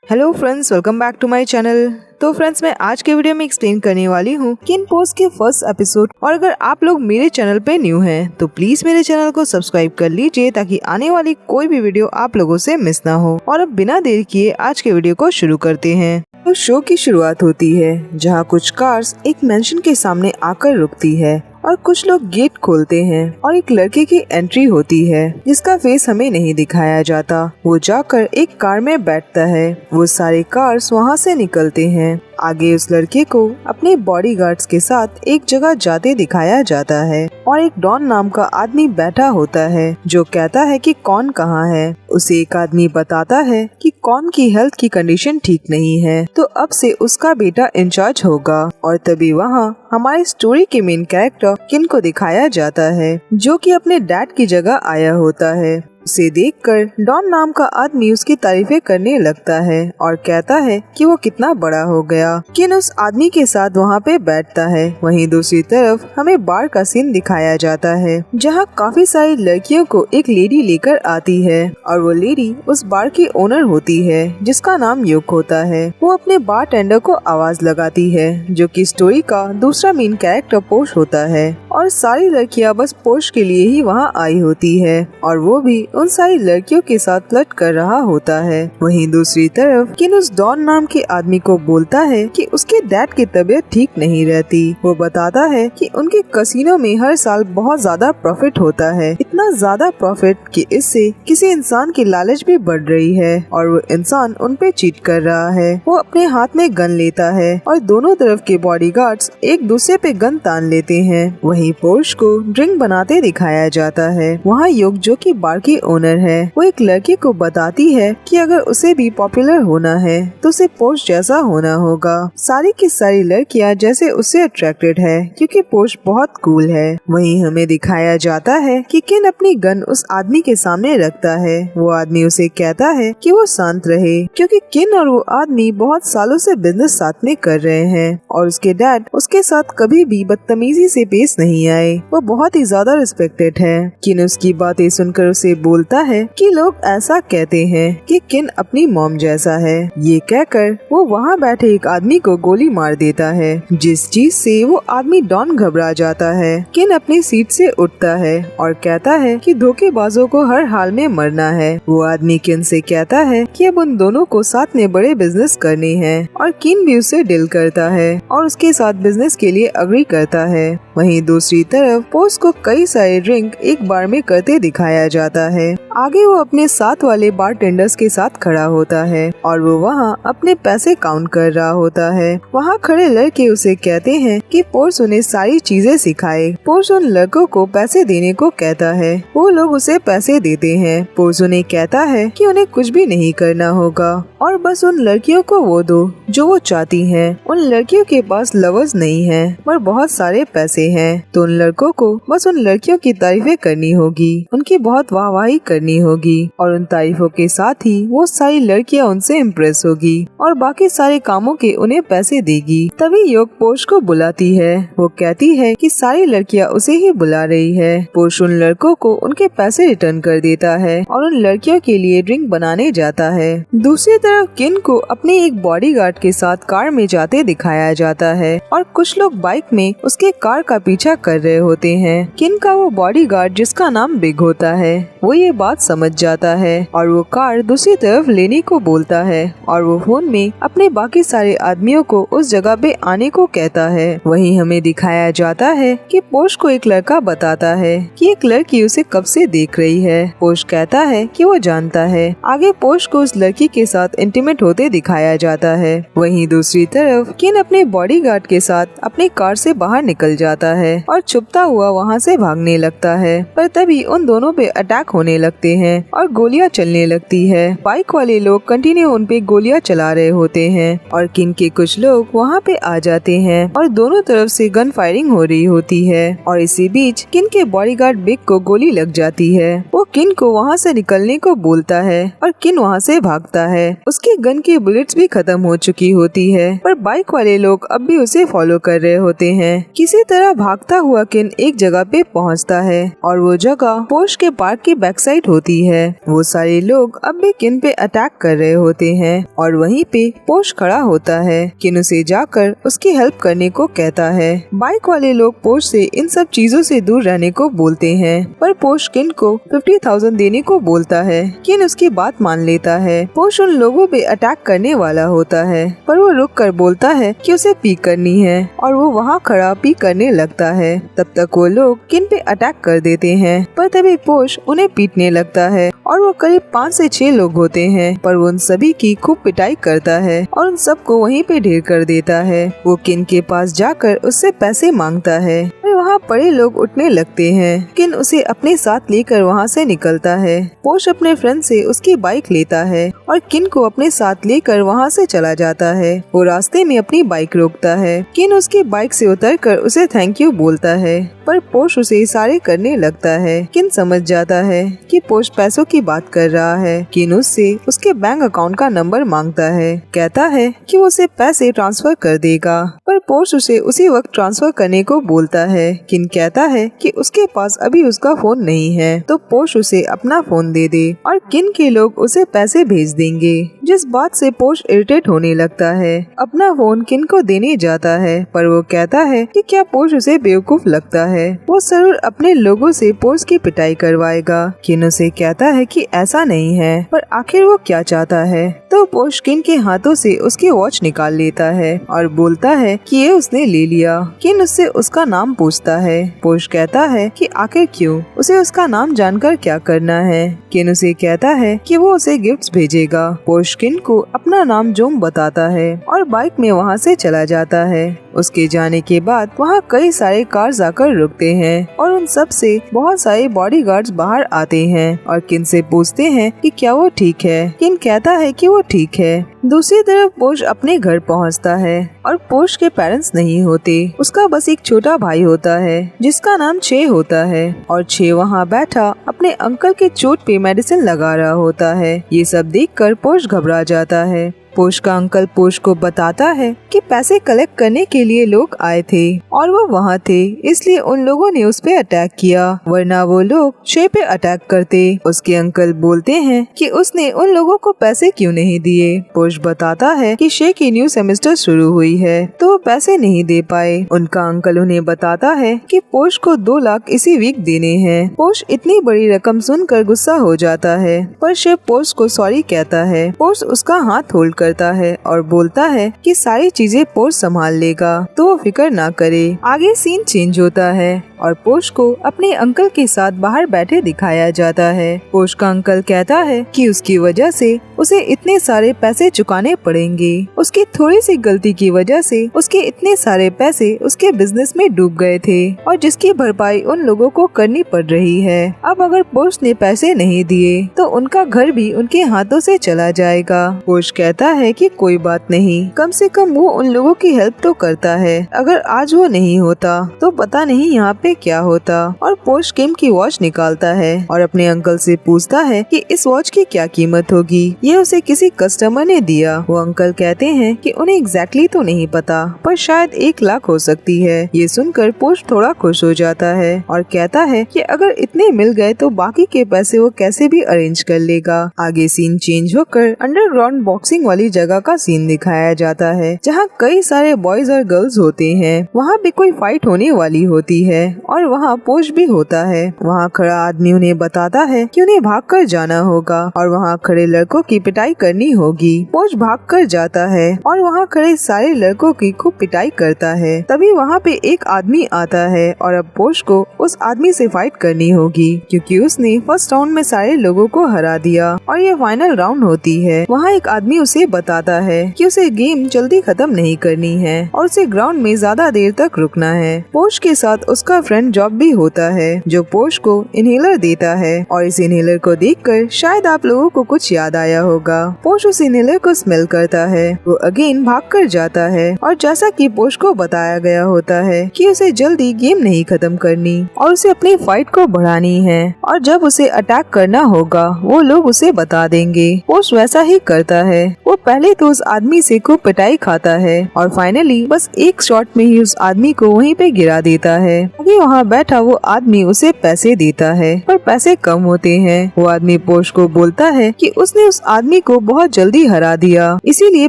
Hello friends, welcome back to my channel. तो friends, मैं आज के वीडियो में एक्सप्लेन करने वाली हूँ किन पोस्ट के फर्स्ट एपिसोड। और अगर आप लोग मेरे चैनल पे न्यू हैं तो प्लीज मेरे चैनल को सब्सक्राइब कर लीजिए ताकि आने वाली कोई भी वीडियो आप लोगों से मिस ना हो। और अब बिना देर किए आज के वीडियो को शुरू करते हैं। तो शो की शुरुआत होती है जहाँ कुछ कार्स एक मेंशन के सामने आकर रुकती है और कुछ लोग गेट खोलते हैं और एक लड़के की एंट्री होती है जिसका फेस हमें नहीं दिखाया जाता। वो जाकर एक कार में बैठता है। वो सारे कार्स वहाँ से निकलते हैं। आगे उस लड़के को अपने बॉडीगार्ड्स के साथ एक जगह जाते दिखाया जाता है और एक डॉन नाम का आदमी बैठा होता है जो कहता है कि कौन कहाँ है। उसे एक आदमी बताता है कि कौन की हेल्थ की कंडीशन ठीक नहीं है तो अब से उसका बेटा इंचार्ज होगा। और तभी वहाँ हमारी स्टोरी के मेन कैरेक्टर किन को दिखाया जाता है जो कि अपने डैड की जगह आया होता है। उसे देखकर डॉन नाम का आदमी उसकी तारीफें करने लगता है और कहता है कि वो कितना बड़ा हो गया। किन उस आदमी के साथ वहाँ पे बैठता है। वहीं दूसरी तरफ हमें बार का सीन दिखाया जाता है जहाँ काफी सारी लड़कियों को एक लेडी लेकर आती है और वो लेडी उस बार की ओनर होती है जिसका नाम युक होता है। वो अपने बार टेंडर को आवाज लगाती है जो कि स्टोरी का दूसरा मेन कैरेक्टर पोर्श होता है और सारी लड़कियाँ बस पोर्श के लिए ही वहाँ आई होती है और वो भी उन सारी लड़कियों के साथ फ्लर्ट कर रहा होता है। वहीं दूसरी तरफ किन उस डॉन नाम के आदमी को बोलता है कि उसके डैड की तबीयत ठीक नहीं रहती। वो बताता है कि उनके कसिनो में हर साल बहुत ज्यादा प्रॉफिट होता है, इतना ज्यादा प्रॉफिट कि इससे किसी इंसान की लालच भी बढ़ रही है और वो इंसान उन पे चीट कर रहा है। वो अपने हाथ में गन लेता है और दोनों तरफ के बॉडीगार्ड्स एक दूसरे पे गन तान लेते हैं। वहीं पोर्श को ड्रिंक बनाते दिखाया जाता है। वहाँ युग जो कि बार की ओनर है वो एक लड़के को बताती है कि अगर उसे भी पॉपुलर होना है तो उसे पोर्श जैसा होना होगा। सारी की सारी लड़कियां जैसे उससे अट्रैक्टेड है क्योंकि पोर्श बहुत कूल है। वहीं हमें दिखाया जाता है कि किन अपनी गन उस आदमी के सामने रखता है। वो आदमी उसे कहता है कि वो शांत रहे क्योंकि किन और वो आदमी बहुत सालों से बिजनेस साथ में कर रहे हैं और उसके डैड उसके साथ कभी भी बदतमीजी से पेश नहीं आए। वो बहुत ही ज्यादा रिस्पेक्टेड है। किन उसकी बातें सुनकर उसे बोलता है कि लोग ऐसा कहते हैं कि किन अपनी मॉम जैसा है। ये कहकर वो वहाँ बैठे एक आदमी को गोली मार देता है जिस चीज से वो आदमी डॉन घबरा जाता है। किन अपनी सीट से उठता है और कहता है कि धोखेबाजों को हर हाल में मरना है। वो आदमी किन से कहता है कि अब उन दोनों को साथ में बड़े बिजनेस करने हैं और किन भी उसे डील करता है और उसके साथ बिजनेस के लिए अग्री करता है। वहीं दूसरी तरफ पोस्ट को कई सारे ड्रिंक एक बार में करते दिखाया जाता है। आगे वो अपने साथ वाले बार टेंडर्स के साथ खड़ा होता है और वो वहाँ अपने पैसे काउंट कर रहा होता है। वहाँ खड़े लड़के उसे कहते हैं कि पोर्श उन्हें सारी चीजें सिखाए। पोर्श उन लड़कों को पैसे देने को कहता है। वो लोग उसे पैसे देते हैं। पोर्श उन्हें कहता है कि उन्हें कुछ भी नहीं करना होगा और बस उन लड़कियों को वो दो जो वो चाहती हैं। उन लड़कियों के पास लवर्स नहीं है पर बहुत सारे पैसे हैं तो उन लड़कों को बस उन लड़कियों की तारीफें करनी होगी, उनकी बहुत वाहवाही करनी होगी और उन तारीफों के साथ ही वो सारी लड़कियां उनसे इम्प्रेस होगी और बाकी सारे कामों के उन्हें पैसे देगी। तभी योग पोर्श को बुलाती है। वो कहती है कि सारी लड़कियां उसे ही बुला रही है। पोर्श उन लड़कों को उनके पैसे रिटर्न कर देता है और उन लड़कियों के लिए ड्रिंक बनाने जाता है। दूसरी तरफ किन को अपने एक बॉडीगार्ड के साथ कार में जाते दिखाया जाता है और कुछ लोग बाइक में उसके कार का पीछा कर रहे होते हैं। किन का वो बॉडीगार्ड जिसका नाम बिग होता है वो ये बात समझ जाता है और वो कार दूसरी तरफ लेने को बोलता है और वो फोन में अपने बाकी सारे आदमियों को उस जगह पे आने को कहता है। वहीं हमें दिखाया जाता है कि पोर्श को एक लड़का बताता है कि एक लड़की उसे कब से देख रही है। पोर्श कहता है कि वो जानता है। आगे पोर्श को उस लड़की के साथ इंटीमेट होते दिखाया जाता है। वहीं दूसरी तरफ किन अपने बॉडीगार्ड के साथ अपनी कार से बाहर निकल जाता है और छुपता हुआ वहाँ से भागने लगता है पर तभी उन दोनों पे अटैक होने लगते हैं और गोलियां चलने लगती है। बाइक वाले लोग कंटिन्यू उन पे गोलियां चला रहे होते हैं और किन के कुछ लोग वहाँ पे आ जाते हैं और दोनों तरफ से गन फायरिंग हो रही होती है और इसी बीच किन के बॉडीगार्ड बिग को गोली लग जाती है। वो किन को वहाँ से निकलने को बोलता है और किन वहाँ से भागता है। उसके गन की बुलेट्स भी खत्म हो चुकी होती है पर बाइक वाले लोग अब भी उसे फॉलो कर रहे होते हैं। किसी तरह भागता हुआ किन एक जगह पे पहुँचता है और वो जगह पोर्श के पार्क के बैक एक्साइट होती है। वो सारे लोग अब भी किन पे अटैक कर रहे होते हैं और वहीं पे पोश खड़ा होता है। किन उसे जाकर उसकी हेल्प करने को कहता है। बाइक वाले लोग पोश से इन सब चीजों से दूर रहने को बोलते हैं, पर पोश किन को 50,000 देने को बोलता है। किन उसकी बात मान लेता है। पोश उन लोगों पे अटैक करने वाला होता है, पर वो रुक कर बोलता है कि उसे पी करनी है और वो वहाँ खड़ा पी करने लगता है। तब तक वो लोग किन पे अटैक कर देते हैं, पर तभी पोश उन्हें पीटने लगता है और वो करीब 5 से 6 लोग होते हैं, पर वो उन सभी की खूब पिटाई करता है और उन सबको वहीं पे ढेर कर देता है। वो किन के पास जाकर उससे पैसे मांगता है। वहाँ बड़े लोग उठने लगते हैं। किन उसे अपने साथ लेकर वहाँ से निकलता है। पोश अपने फ्रेंड से उसकी बाइक लेता है और किन को अपने साथ लेकर वहाँ से चला जाता है। वो रास्ते में अपनी बाइक रोकता है। किन उसकी बाइक से उतरकर उसे थैंक यू बोलता है, पर पोश उसे इशारे करने लगता है। किन समझ जाता है कि पोश पैसों की बात कर रहा है। किन उससे उसके बैंक अकाउंट का नंबर मांगता है। कहता है कि वो उसे पैसे ट्रांसफर कर देगा, पर पोश उसे उसी वक्त ट्रांसफर करने को बोलता है। किन कहता है कि उसके पास अभी उसका फोन नहीं है, तो पोश उसे अपना फोन दे दे और किन के लोग उसे पैसे भेज देंगे। जिस बात से पोश इरिटेट होने लगता है। अपना फोन किन को देने जाता है, पर वो कहता है कि क्या पोश उसे बेवकूफ लगता है। वो जरूर अपने लोगों से पोश की पिटाई करवाएगा। किन उसे कहता है कि ऐसा नहीं है, पर आखिर वो क्या चाहता है। तो पोश किन के हाथों से उसकी वॉच निकाल लेता है और बोलता है कि ये उसने ले लिया। किन उससे उसका नाम पूछता है। पोश कहता है कि आखिर क्यों, उसे उसका नाम जानकर क्या करना है। किन उसे कहता है कि वो उसे गिफ्ट्स भेजेगा। पोश किन को अपना नाम जोम बताता है और बाइक में वहाँ से चला जाता है। उसके जाने के बाद वहाँ कई सारे कार्स आकर रुकते हैं और उन सब से बहुत सारे बॉडीगार्ड्स बाहर आते हैं और किन से पूछते हैं कि क्या वो ठीक है। किन कहता है कि वो ठीक है। दूसरी तरफ पोश अपने घर पहुंचता है और पोश के पेरेंट्स नहीं होते। उसका बस एक छोटा भाई होता है जिसका नाम छे होता है और छे वहाँ बैठा अपने अंकल के चोट पे मेडिसिन लगा रहा होता है। ये सब देखकर पोश घबरा जाता है। पोश का अंकल पोश को बताता है कि पैसे कलेक्ट करने के लिए लोग आए थे और वो वहाँ थे, इसलिए उन लोगों ने उस पे अटैक किया, वरना वो लोग शे पे अटैक करते। उसके अंकल बोलते हैं कि उसने उन लोगों को पैसे क्यों नहीं दिए। पोश बताता है कि शे की न्यू सेमेस्टर शुरू हुई है तो वो पैसे नहीं दे पाए। उनका अंकल उन्हें बताता है कि पोश को 2 लाख इसी वीक देने हैं। पोश इतनी बड़ी रकम सुनकर गुस्सा हो जाता है, पर शे पोश को सॉरी कहता है। पोश उसका हाथ होल्ड करता है और बोलता है कि सारी चीजें पोश संभाल लेगा, तो वो फिक्र ना करे। आगे सीन चेंज होता है और पोश को अपने अंकल के साथ बाहर बैठे दिखाया जाता है। पोश का अंकल कहता है कि उसकी वजह से उसे इतने सारे पैसे चुकाने पड़ेंगे। उसकी थोड़ी सी गलती की वजह से उसके इतने सारे पैसे उसके बिजनेस में डूब गए थे और जिसकी भरपाई उन लोगों को करनी पड़ रही है। अब अगर पोश ने पैसे नहीं दिए तो उनका घर भी उनके हाथों से चला जाएगा। पोश कहता है कि कोई बात नहीं, कम से कम वो उन लोगों की हेल्प तो करता है। अगर आज वो नहीं होता तो पता नहीं यहाँ पे क्या होता। और पोश किम की वॉच निकालता है और अपने अंकल से पूछता है कि इस वॉच की क्या कीमत होगी। ये उसे किसी कस्टमर ने दिया। वो अंकल कहते हैं कि उन्हें एग्जैक्टली तो नहीं पता, पर शायद 1 लाख हो सकती है। ये सुनकर पोश थोड़ा खुश हो जाता है और कहता है कि अगर इतने मिल गए तो बाकी के पैसे वो कैसे भी अरेंज कर लेगा। आगे सीन चेंज होकर अंडरग्राउंड बॉक्सिंग वाली जगह का सीन दिखाया जाता है, जहाँ कई सारे बॉयज और गर्ल्स होते हैं। वहाँ भी कोई फाइट होने वाली होती है और वहाँ पोश भी होता है। वहाँ खड़ा आदमी उन्हें बताता है कि उन्हें भागकर जाना होगा और वहाँ खड़े लड़कों की पिटाई करनी होगी। पोश भागकर जाता है और वहाँ खड़े सारे लड़कों की खूब पिटाई करता है। तभी वहाँ पे एक आदमी आता है और अब पोश को उस आदमी से फाइट करनी होगी, क्योंकि उसने फर्स्ट राउंड में सारे लोगों को हरा दिया और ये फाइनल राउंड होती है। वहाँ एक आदमी उसे बताता है कि उसे गेम जल्दी खत्म नहीं करनी है और उसे ग्राउंड में ज्यादा देर तक रुकना है। पोश के साथ उसका फ्रेंड जॉब भी होता है जो पोश को इनहेलर देता है और इस इनहेलर को देखकर शायद आप लोगों को कुछ याद आया होगा। पोश उस इनहेलर को स्मेल करता है। वो अगेन भागकर जाता है और जैसा कि पोश को बताया गया होता है कि उसे जल्दी गेम नहीं खत्म करनी और उसे अपनी फाइट को बढ़ानी है और जब उसे अटैक करना होगा वो लोग उसे बता देंगे। पोश वैसा ही करता है। वो पहले तो उस आदमी से खूब पिटाई खाता है और फाइनली बस एक शॉट में ही उस आदमी को वहीं पे गिरा देता है। अभी वहाँ बैठा वो आदमी उसे पैसे देता है पर पैसे कम होते हैं। वो आदमी पोश को बोलता है कि उसने उस आदमी को बहुत जल्दी हरा दिया, इसीलिए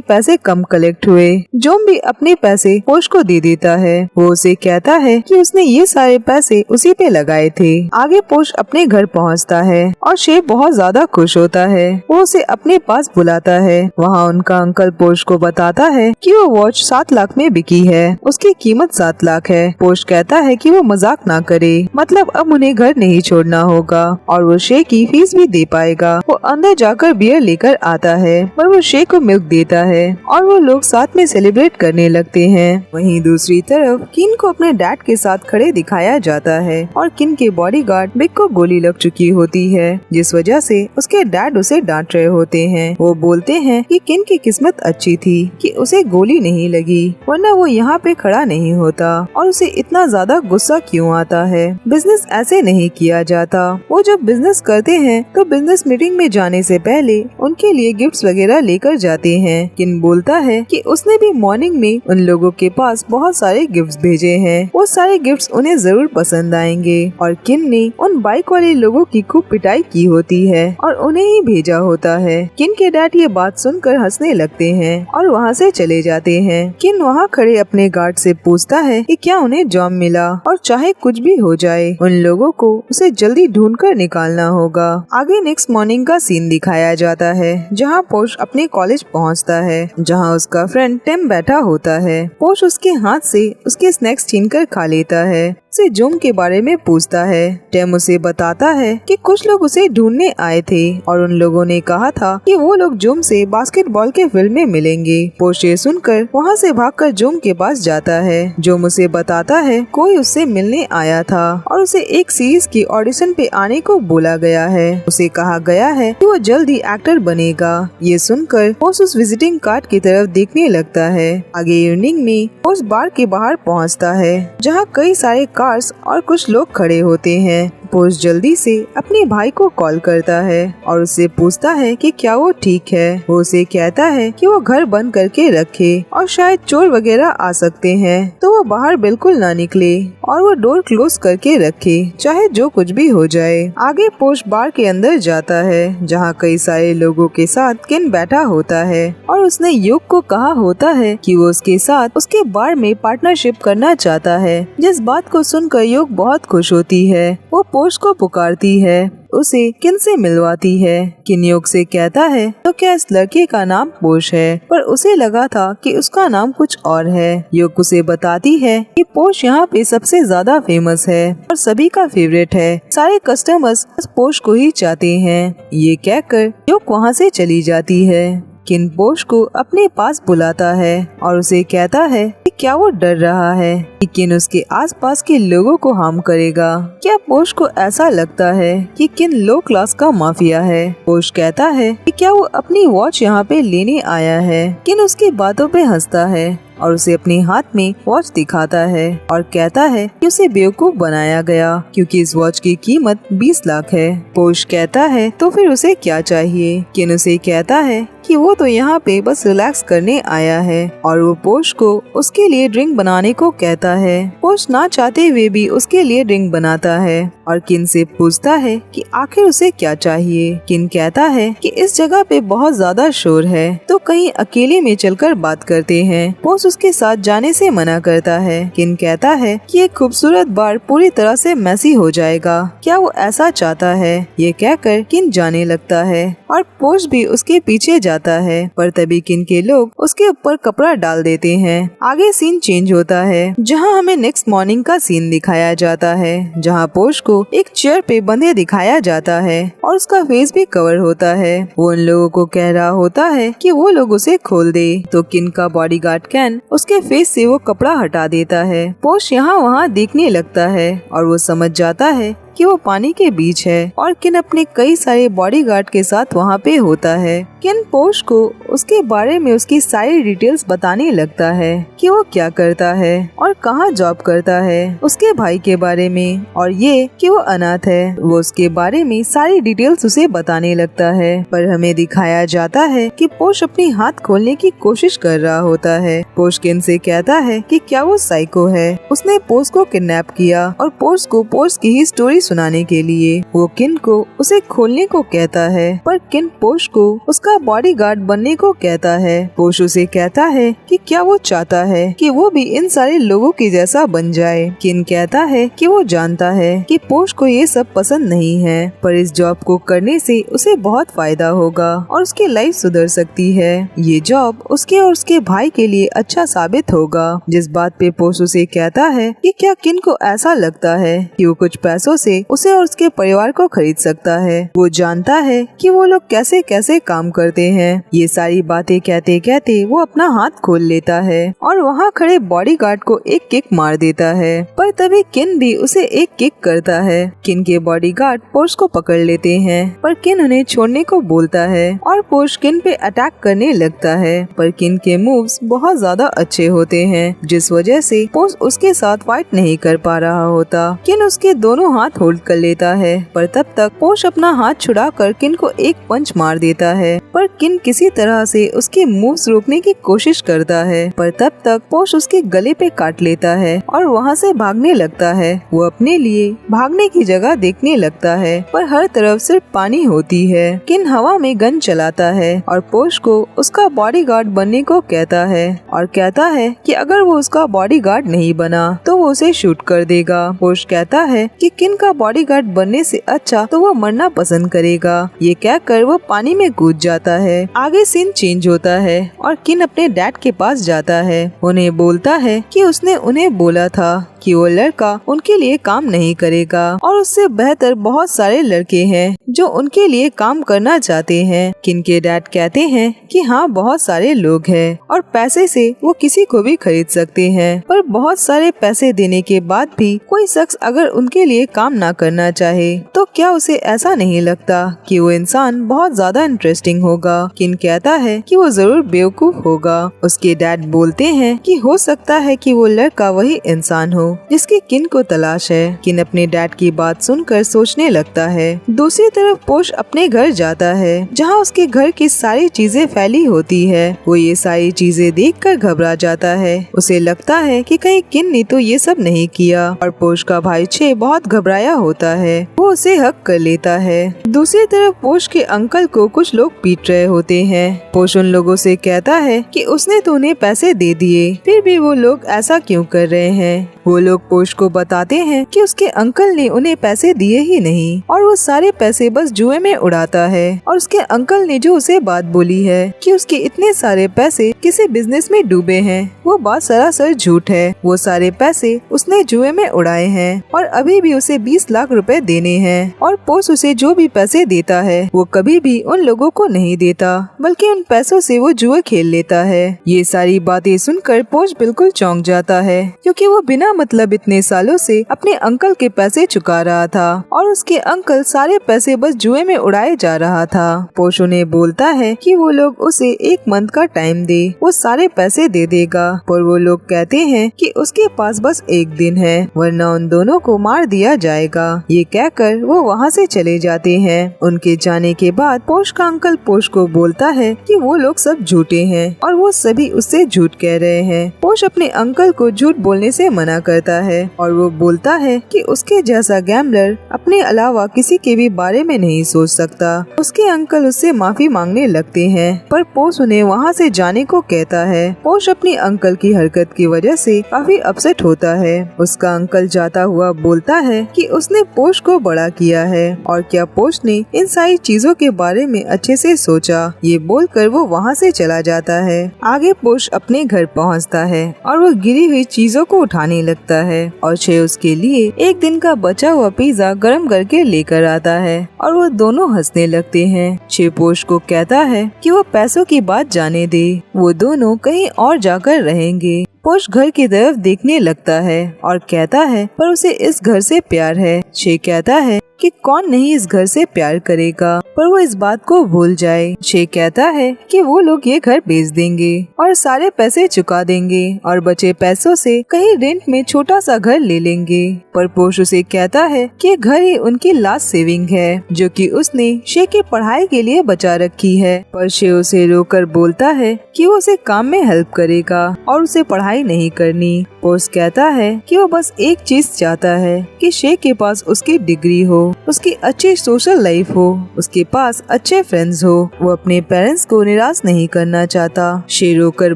पैसे कम कलेक्ट हुए। जोम भी अपने पैसे पोश को दे देता है। वो उसे कहता है कि उसने ये सारे पैसे उसी पे लगाए थे। आगे पोश अपने घर पहुँचता है और शेफ बहुत ज्यादा खुश होता है। वो उसे अपने पास बुलाता है। वहाँ उनका अंकल पोश को बताता है कि वो वॉच 7 लाख में बिकी है, उसकी कीमत 7 लाख है। पोश कहता है कि वो मजाक ना करे, मतलब अब उन्हें घर नहीं छोड़ना होगा और वो शेख की फीस भी दे पाएगा। वो अंदर जाकर बियर लेकर आता है पर वो शेख को मिल्क देता है और वो लोग साथ में सेलिब्रेट करने लगते हैं। वहीं दूसरी तरफ किन को अपने डैड के साथ खड़े दिखाया जाता है और किन के बॉडीगार्ड बिग को गोली लग चुकी होती है, जिस वजह से उसके डैड उसे डांट रहे होते हैं। वो बोलते हैं कि किन की किस्मत अच्छी थी कि उसे गोली नहीं लगी, वरना वो यहाँ पे खड़ा नहीं होता और उसे इतना ज्यादा गुस्सा क्यों आता है। बिजनेस ऐसे नहीं किया जाता। वो जब बिजनेस करते हैं तो बिजनेस मीटिंग में जाने से पहले उनके लिए गिफ्ट्स वगैरह लेकर जाते हैं। किन बोलता है कि उसने भी मॉर्निंग में उन लोगों के पास बहुत सारे गिफ्ट्स भेजे हैं, वो सारे गिफ्ट्स उन्हें जरूर पसंद आएंगे और किन ने उन बाइक वाले लोगों की खूब पिटाई की होती है और उन्हें ही भेजा होता है। किन के डैड ये बात सुनकर हंसने लगते हैं और वहाँ से चले जाते हैं। किन वहाँ खड़े अपने गार्ड से पूछता है कि क्या उन्हें जॉब मिला और चाहे कुछ भी हो जाए उन लोगों को उसे जल्दी ढूंढ कर निकालना होगा। आगे नेक्स्ट मॉर्निंग का सीन दिखाया जाता है जहाँ पोश अपने कॉलेज पहुँचता है, जहाँ उसका फ्रेंड टिम बैठा होता है। पोश उसके हाथ से उसके स्नैक्स छीनकर खा लेता है। उसे जोम के बारे में पूछता है। टिम उसे बताता है कि कुछ लोग उसे ढूंढने आए थे और उन लोगों ने कहा था कि वो लोग जोम से बास्केटबॉल के फील्ड में मिलेंगे। पोश ये सुनकर वहाँ से भागकर जोम के पास जाता है। जोम उसे बताता है कोई उससे मिलने आया था और उसे एक सीरीज की ऑडिशन पे आने को बोला गया है। उसे कहा गया है कि वो जल्द ही एक्टर बनेगा। ये सुनकर पोश उस विजिटिंग कार्ड की तरफ देखने लगता है। आगे इवनिंग में पोश बार के बाहर पहुँचता है जहाँ कई सारे कार्स और कुछ लोग खड़े होते हैं। पोश जल्दी से अपने भाई को कॉल करता है और उससे पूछता है कि क्या वो ठीक है। वो उसे कहता है कि वो घर बंद करके रखे और शायद चोर वगैरह आ सकते हैं, तो वो बाहर बिल्कुल ना निकले और वो डोर क्लोज करके रखे, चाहे जो कुछ भी हो जाए। आगे पोश बार के अंदर जाता है जहाँ कई सारे लोगों के साथ किन बैठा होता है और उसने युग को कहा होता है कि वो उसके साथ उसके बार में पार्टनरशिप करना चाहता है। जिस बात को सुनकर युग बहुत खुश होती है। वो पोश को पुकारती है, उसे किन से मिलवाती है। किन योग से कहता है तो क्या इस लड़के का नाम पोश है, पर उसे लगा था कि उसका नाम कुछ और है। योग उसे बताती है कि पोश यहाँ पे सबसे ज्यादा फेमस है और सभी का फेवरेट है, सारे कस्टमर्स पोश को ही चाहते हैं। ये कहकर योग वहाँ से चली जाती है। किन पोश को अपने पास बुलाता है और उसे कहता है कि क्या वो डर रहा है कि किन उसके आसपास के लोगों को हार्म करेगा। क्या पोश को ऐसा लगता है कि किन लो क्लास का माफिया है। पोश कहता है कि क्या वो अपनी वॉच यहाँ पे लेने आया है। किन उसकी बातों पे हंसता है और उसे अपने हाथ में वॉच दिखाता है और कहता है कि उसे बेवकूफ बनाया गया क्योंकि इस वॉच की कीमत 20 लाख है। पोश कहता है तो फिर उसे क्या चाहिए। किन उसे कहता है कि वो तो यहाँ पे बस रिलैक्स करने आया है और वो पोश को उसके लिए ड्रिंक बनाने को कहता है। पोश ना चाहते हुए भी उसके लिए ड्रिंक बनाता है और किन से पूछता है कि आखिर उसे क्या चाहिए। किन कहता है कि इस जगह पे बहुत ज्यादा शोर है, तो कहीं अकेले में चलकर बात करते हैं। पोश उसके साथ जाने से मना करता है। किन कहता है कि एक खूबसूरत बार पूरी तरह से मैसी हो जाएगा, क्या वो ऐसा चाहता है। ये कहकर किन जाने लगता है और पोश भी उसके पीछे जाता है, पर तभी किन के लोग उसके ऊपर कपड़ा डाल देते हैं। आगे सीन चेंज होता है जहाँ हमें नेक्स्ट मॉर्निंग का सीन दिखाया जाता है, जहाँ पोश को एक चेयर पे बंधे दिखाया जाता है और उसका फेस भी कवर होता है। वो उन लोगों को कह रहा होता है कि वो लोग उसे खोल दे, तो किन का बॉडीगार्ड कैन उसके फेस से वो कपड़ा हटा देता है। पोश यहाँ वहाँ देखने लगता है और वो समझ जाता है कि वो पानी के बीच है और किन अपने कई सारे बॉडीगार्ड के साथ वहाँ पे होता है। किन पोश को उसके बारे में उसकी सारी डिटेल्स बताने लगता है कि वो क्या करता है और कहाँ जॉब करता है, उसके भाई के बारे में और ये कि वो अनाथ है। वो उसके बारे में सारी डिटेल्स उसे बताने लगता है, पर हमें दिखाया जाता है कि पोश अपनी हाथ खोलने की कोशिश कर रहा होता है। पोश किन से कहता है कि क्या वो साइको है, उसने पोश को किडनैप किया और पोश को पोश की ही स्टोरी सुनाने के लिए वो किन को उसे खोलने को कहता है, पर किन पोश को उसका बॉडीगार्ड बनने को कहता है। पोश उसे कहता है कि क्या वो चाहता है कि वो भी इन सारे लोगों के जैसा बन जाए। किन कहता है कि वो जानता है कि पोश को ये सब पसंद नहीं है, पर इस जॉब को करने से उसे बहुत फायदा होगा और उसकी लाइफ सुधर सकती है। ये जॉब उसके और उसके भाई के लिए अच्छा साबित होगा। जिस बात पे पोश उसे कहता है कि क्या किन को ऐसा लगता है कि वो कुछ पैसों से उसे और उसके परिवार को खरीद सकता है। वो जानता है कि वो लोग कैसे कैसे काम करते हैं। ये सारी बातें कहते कहते वो अपना हाथ खोल लेता है और वहाँ खड़े बॉडीगार्ड को एक किक मार देता है, पर तभी किन भी उसे एक किक करता है। किन के बॉडीगार्ड पोश को पकड़ लेते हैं, पर किन उन्हें छोड़ने को बोलता है और पोश किन पे अटैक करने लगता है, पर किन के मूव्स बहुत ज्यादा अच्छे होते हैं, जिस वजह से पोश उसके साथ फाइट नहीं कर पा रहा होता। किन उसके दोनों हाथ होल्ड कर लेता है, पर तब तक पोश अपना हाथ छुड़ा कर किन को एक पंच मार देता है, पर किन किसी तरह से उसके मूव्स रोकने की कोशिश करता है, पर तब तक पोश उसके गले पे काट लेता है और वहाँ से भागने लगता है। वो अपने लिए भागने की जगह देखने लगता है, पर हर तरफ सिर्फ पानी होती है। किन हवा में गन चलाता है और पोश को उसका बॉडीगार्ड बनने को कहता है और कहता है कि अगर वो उसका बॉडीगार्ड नहीं बना तो वो उसे शूट कर देगा। पोश कहता है कि किन का बॉडीगार्ड बनने से अच्छा तो वो मरना पसंद करेगा। ये कहकर वो पानी में कूद जाता है। आगे सीन चेंज होता है और किन अपने डैड के पास जाता है। उन्हें बोलता है कि उसने उन्हें बोला था कि वो लड़का उनके लिए काम नहीं करेगा और उससे बेहतर बहुत सारे लड़के हैं जो उनके लिए काम करना चाहते हैं। किन के डैड कहते हैं कि हाँ, बहुत सारे लोग हैं और पैसे से वो किसी को भी खरीद सकते हैं, पर बहुत सारे पैसे देने के बाद भी कोई शख्स अगर उनके लिए काम ना करना चाहे तो क्या उसे ऐसा नहीं लगता कि वो इंसान बहुत ज्यादा इंटरेस्टिंग होगा। किन कहता है कि वो जरूर बेवकूफ होगा। उसके डैड बोलते हैं कि हो सकता है कि वो लड़का वही इंसान हो जिसकी किन को तलाश है। किन अपने डैड की बात सुनकर सोचने लगता है। दूसरी तरफ पोश अपने घर जाता है जहाँ उसके घर की सारी चीजें फैली होती है। वो ये सारी चीजें देखकर घबरा जाता है। उसे लगता है कि कहीं किन ने तो ये सब नहीं किया और पोश का भाई छे बहुत घबराया होता है। वो उसे हक कर लेता है। दूसरी तरफ पोश के अंकल को कुछ लोग पीट रहे होते हैं। पोश उन लोगों से कहता है कि उसने तो उन्हें पैसे दे दिए, फिर भी वो लोग ऐसा क्यों कर रहे हैं। वो लोग पोश को बताते हैं कि उसके अंकल ने उन्हें पैसे दिए ही नहीं और वो सारे पैसे बस जुए में उड़ाता है और उसके अंकल ने जो उसे बात बोली है कि उसके इतने सारे पैसे किसी बिजनेस में डूबे हैं, वो बात सरासर झूठ है। वो सारे पैसे उसने जुए में उड़ाए हैं और अभी भी उसे 20 लाख रुपए देने हैं और पोश उसे जो भी पैसे देता है वो कभी भी उन लोगों को नहीं देता, बल्कि उन पैसों से वो जुए खेल लेता है। ये सारी बातें सुनकर पोश बिल्कुल चौंक जाता है, क्योंकि वो बिना मतलब इतने सालों से अपने अंकल के पैसे चुका रहा था और उसके अंकल सारे पैसे बस जुए में उड़ाए जा रहा था। पोश उन्हें बोलता है कि वो लोग उसे 1 मंथ का टाइम दे, वो सारे पैसे दे देगा, पर वो लोग कहते हैं कि उसके पास बस 1 दिन है, वरना उन दोनों को मार दिया जाएगा। ये कहकर वो वहाँ से चले जाते हैं। उनके जाने के बाद पोश का अंकल पोश को बोलता है कि वो लोग सब झूठे हैं और वो सभी उससे झूठ कह रहे हैं। पोश अपने अंकल को झूठ बोलने से मना करता है और वो बोलता है कि उसके जैसा गैम्बलर अपने अलावा किसी के भी बारे में नहीं सोच सकता। उसके अंकल उससे माफी मांगने लगते हैं, पर पोश उन्हें वहाँ से जाने को कहता है। पोश अपनी अंकल की हरकत की वजह से काफी अपसेट होता है। उसका अंकल जाता हुआ बोलता है कि उसने पोश को बड़ा किया है और क्या पोश ने इन सारी चीजों के बारे में अच्छे से सोचा। ये बोलकर वो वहाँ से चला जाता है। आगे पोश अपने घर पहुँचता है और वो गिरी हुई चीजों को उठाने लगता है और छे उसके लिए 1 दिन का बचा हुआ पिज्जा गर्म करके लेकर आता है और वो दोनों हंसने लगते हैं। छे पोश को कहता है कि वो पैसों की बात जाने दे, वो दोनों कहीं और जाकर रहेंगे। पोश घर की तरफ देखने लगता है और कहता है पर उसे इस घर से प्यार है। शे कहता है कि कौन नहीं इस घर से प्यार करेगा, पर वो इस बात को भूल जाए। शे कहता है कि वो लोग ये घर बेच देंगे और सारे पैसे चुका देंगे और बचे पैसों से कहीं रेंट में छोटा सा घर ले लेंगे। पर पोश उसे कहता है कि घर ही उनकी लास्ट सेविंग है जो कि उसने शे की पढ़ाई के लिए बचा रखी है। पर शे उसे रोकर बोलता है कि वो उसे काम में हेल्प करेगा और उसे पढ़ाई नहीं करनी। पोश कहता है कि वो बस एक चीज चाहता है कि शे के पास उसकी डिग्री हो, उसकी अच्छी सोशल लाइफ हो, उसके पास अच्छे फ्रेंड्स हो। वो अपने पेरेंट्स को निराश नहीं करना चाहता। शे रोकर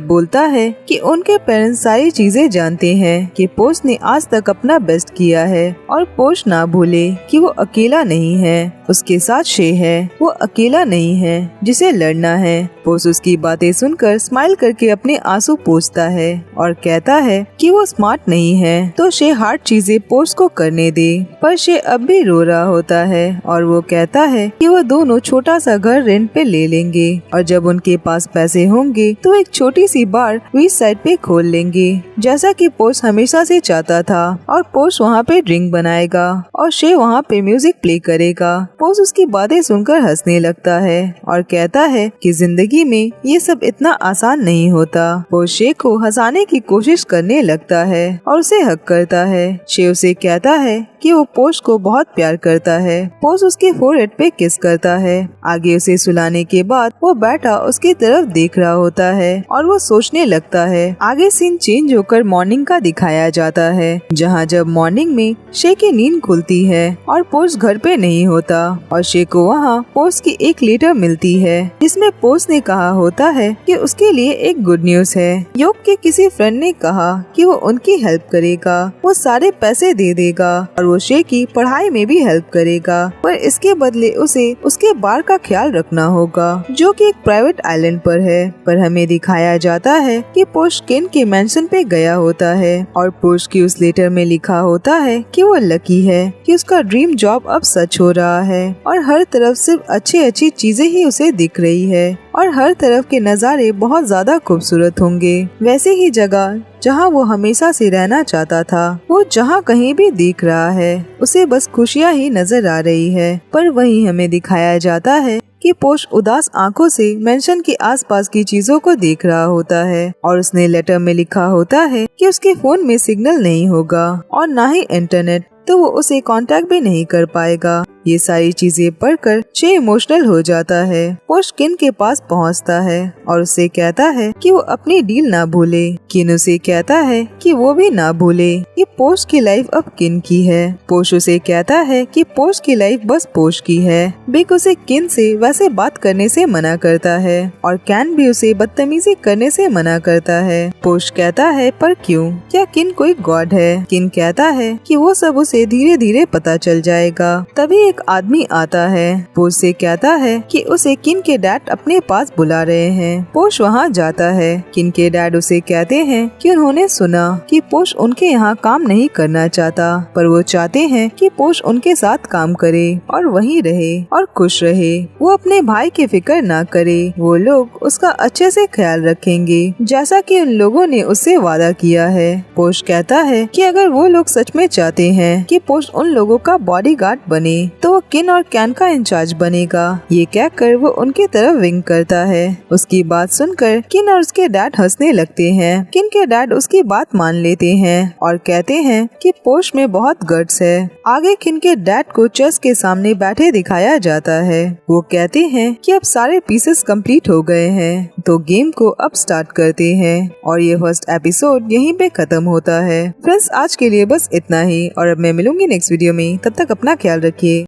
बोलता है कि उनके पेरेंट्स सारी चीजें जानते हैं कि पोश ने आज तक अपना बेस्ट किया है और पोश ना भूले कि वो अकेला नहीं है, उसके साथ शे है। वो अकेला नहीं है जिसे लड़ना है। पोश उसकी बातें सुनकर स्माइल करके अपने आंसू पोंछता है और कहता है कि वो स्मार्ट नहीं है तो शे हार्ड चीजें पोश को करने दे। पर शे अब भी रो रहा होता है और वो कहता है कि वो दोनों छोटा सा घर रेंट पे ले लेंगे और जब उनके पास पैसे होंगे तो एक छोटी सी बार बीच साइड पे खोल लेंगे जैसा कि पोश हमेशा से चाहता था। और पोश वहाँ पे ड्रिंक बनाएगा और शे वहाँ पे म्यूजिक प्ले करेगा। पोश उसकी बातें सुनकर हंसने लगता है और कहता है कि जिंदगी में ये सब इतना आसान नहीं होता। पोश शे को हंसाने की कोशिश करने लगता है और उसे हक करता है। शे उसे कहता है कि वो पोश को बहुत प्यार करता है। पोश उसके फोरहेड पे किस करता है। आगे उसे सुलाने के बाद वो बैठा उसकी तरफ देख रहा होता है और वो सोचने लगता है। आगे सीन चेंज होकर मॉर्निंग का दिखाया जाता है जहाँ जब मॉर्निंग में शे की नींद खुलती है और पोश घर पे नहीं होता और शे को वहाँ पोश की एक लेटर मिलती है जिसमें पोश ने कहा होता है कि उसके लिए एक गुड न्यूज है। योग के किसी फ्रेंड ने कहा कि वो उनकी हेल्प करेगा, वो सारे पैसे दे देगा और वो शे की पढ़ाई में भी हेल्प करेगा, पर इसके बदले उसे उसके बार का ख्याल रखना होगा जो कि एक प्राइवेट आइलैंड पर है। पर हमें दिखाया जाता है कि पोश केन के मेंशन पे गया होता है और पोश की उस लेटर में लिखा होता है कि वो लकी है कि उसका ड्रीम जॉब अब सच हो रहा है और हर तरफ सिर्फ अच्छी चीजें ही उसे दिख रही है और हर तरफ के नज़ारे बहुत ज्यादा खूबसूरत होंगे। वैसे ही जगह जहाँ वो हमेशा से रहना चाहता था वो जहाँ कहीं भी दिख रहा है उसे बस खुशियाँ ही नजर आ रही है। पर वहीं हमें दिखाया जाता है कि पोश उदास आंखों से मेंशन के आसपास की चीजों को देख रहा होता है और उसने लेटर में लिखा होता है कि उसके फोन में सिग्नल नहीं होगा और ना ही इंटरनेट, तो वो उसे कांटेक्ट भी नहीं कर पाएगा। ये सारी चीजें पढ़कर शे इमोशनल हो जाता है। पोश किन के पास पहुंचता है और उसे कहता है कि वो अपनी डील ना भूले। किन उसे कहता है कि वो भी ना भूले कि पोश की लाइफ अब किन की है। पोश उसे कहता है कि पोश की लाइफ बस पोश की है। बिग उसे किन से वैसे बात करने से मना करता है और कैन भी उसे बदतमीजी करने से मना करता है। पोश कहता है पर क्यों, क्या किन कोई गॉड है? किन कहता है कि वो सब उसे धीरे धीरे पता चल जाएगा। तभी एक आदमी आता है। पोश से कहता है कि उसे किन के डैड अपने पास बुला रहे हैं। पोश वहाँ जाता है। किन के डैड उसे कहते हैं कि उन्होंने सुना कि पोश उनके यहाँ काम नहीं करना चाहता, पर वो चाहते हैं कि पोश उनके साथ काम करे और वहीं रहे और खुश रहे। वो अपने भाई की फिक्र ना करे, वो लोग उसका अच्छे से ख्याल रखेंगे जैसा कि उन लोगों ने उससे वादा किया है। पोश कहता है कि अगर वो लोग सच में चाहते हैं कि पोश उन लोगों का बॉडीगार्ड बने तो वो किन और कैन का इंचार्ज बनेगा। ये कहकर वो उनकी तरफ विंक करता है। उसकी बात सुनकर किन और उसके डैड हंसने लगते हैं। किन के डैड उसकी बात मान लेते हैं और कहते हैं कि पोश में बहुत गट्स है। आगे किन के डैड को चेस के सामने बैठे दिखाया जाता है। वो कहते हैं कि अब सारे पीसेस कंप्लीट हो गए हैं तो गेम को अब स्टार्ट करते हैं और ये फर्स्ट एपिसोड यहीं पे खत्म होता है। फ्रेंड्स आज के लिए बस इतना ही और अब मैं मिलूंगी नेक्स्ट वीडियो में। तब तक अपना ख्याल रखिए।